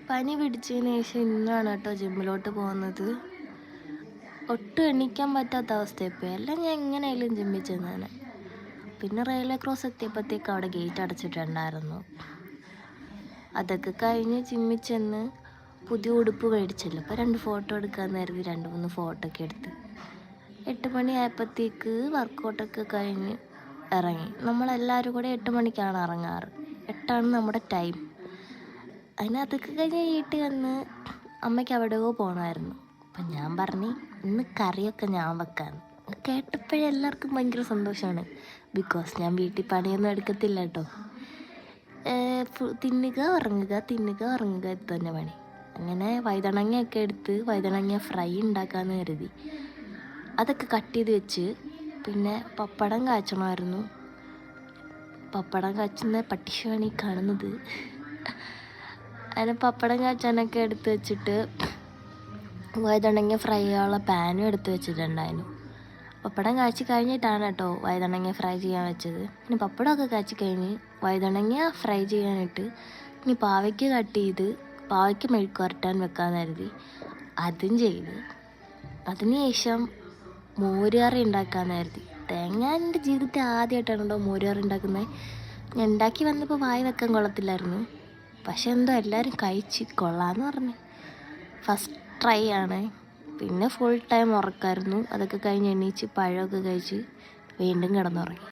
പനി പിടിച്ചതിന് ശേഷം ഇന്നാണ് കേട്ടോ ജിമ്മിലോട്ട് പോകുന്നത്. ഒട്ടും എണീക്കാൻ പറ്റാത്ത അവസ്ഥയപ്പോൾ എല്ലാം ഞാൻ എങ്ങനെയായാലും ജിമ്മിൽ ചെന്നേനെ. പിന്നെ റെയിൽവേ ക്രോസ് എത്തിയപ്പോഴത്തേക്ക് അവിടെ ഗേറ്റ് അടച്ചിട്ടുണ്ടായിരുന്നു. അതൊക്കെ കഴിഞ്ഞ് ജിമ്മിൽ ചെന്ന് പുതിയ ഉടുപ്പ് മേടിച്ചല്ലോ, അപ്പോൾ 2 ഫോട്ടോ എടുക്കാമെന്ന് കരുതി 2-3 ഫോട്ടോ ഒക്കെ എടുത്ത് 8 മണിയായപ്പോഴത്തേക്ക് വർക്കൗട്ടൊക്കെ കഴിഞ്ഞ് ഇറങ്ങി. നമ്മളെല്ലാവരും കൂടെ 8 മണിക്കാണ് ഇറങ്ങാറ്. 8 നമ്മുടെ ടൈം. അതിനകത്തൊക്കെ കഴിഞ്ഞ് വീട്ടിൽ വന്ന് അമ്മയ്ക്ക് എവിടെയോ പോകണമായിരുന്നു. അപ്പം ഞാൻ പറഞ്ഞു ഇന്ന് കറിയൊക്കെ ഞാൻ വെക്കാമെന്ന്. കേട്ടപ്പോഴേ എല്ലാവർക്കും ഭയങ്കര സന്തോഷമാണ്. ബിക്കോസ് ഞാൻ വീട്ടിൽ പണിയൊന്നും എടുക്കത്തില്ല കേട്ടോ. തിന്നുക ഉറങ്ങുക ഇത് തന്നെ പണി. അങ്ങനെ വഴുതനങ്ങയൊക്കെ എടുത്ത് വഴുതനങ്ങ ഫ്രൈ ഉണ്ടാക്കാമെന്ന് കരുതി. അതൊക്കെ കട്ട് ചെയ്ത് വെച്ച് പിന്നെ പപ്പടം കാച്ചണമായിരുന്നു. പപ്പടം കാച്ചുന്ന പട്ടിഷാണ് ഈ കാണുന്നത്. അതിന് പപ്പടം കാച്ചാനൊക്കെ എടുത്ത് വെച്ചിട്ട് വഴുതനങ്ങ ഫ്രൈ ചെയ്യാനുള്ള പാനും എടുത്ത് വെച്ചിട്ടുണ്ടായിരുന്നു. പപ്പടം കാച്ചി കഴിഞ്ഞിട്ടാണ് കേട്ടോ വഴുതനങ്ങ ഫ്രൈ ചെയ്യാൻ വെച്ചത്. ഇനി പപ്പടമൊക്കെ കാച്ചി കഴിഞ്ഞ് വഴുതനങ്ങ ഫ്രൈ ചെയ്യാനിട്ട് ഇനി പാവയ്ക്ക് കട്ട് ചെയ്ത് പാവയ്ക്ക് മെഴുക്ക് വരട്ടാൻ വെക്കാമെന്ന് കരുതി. അതും ചെയ്ത് അതിന് ശേഷം മോരുകറി ഉണ്ടാക്കാമെന്ന് കരുതി. ഞാൻ എൻ്റെ ജീവിതത്തിൽ ആദ്യമായിട്ടാണ് കേട്ടോ മോരുകറി ഉണ്ടാക്കുന്നത്. ഞാൻ ഉണ്ടാക്കി വന്നപ്പോൾ വായി വെക്കാൻ കൊള്ളത്തില്ലായിരുന്നു. പക്ഷെ എന്തോ എല്ലാവരും കഴിച്ച് കൊള്ളാമെന്ന് പറഞ്ഞു. ഫസ്റ്റ് ട്രൈ ആണ്. പിന്നെ ഫുൾ ടൈം ഉറക്കമായിരുന്നു. അതൊക്കെ കഴിഞ്ഞ് എണീച്ച് പഴമൊക്കെ കഴിച്ച് വീണ്ടും കിടന്നുറങ്ങി.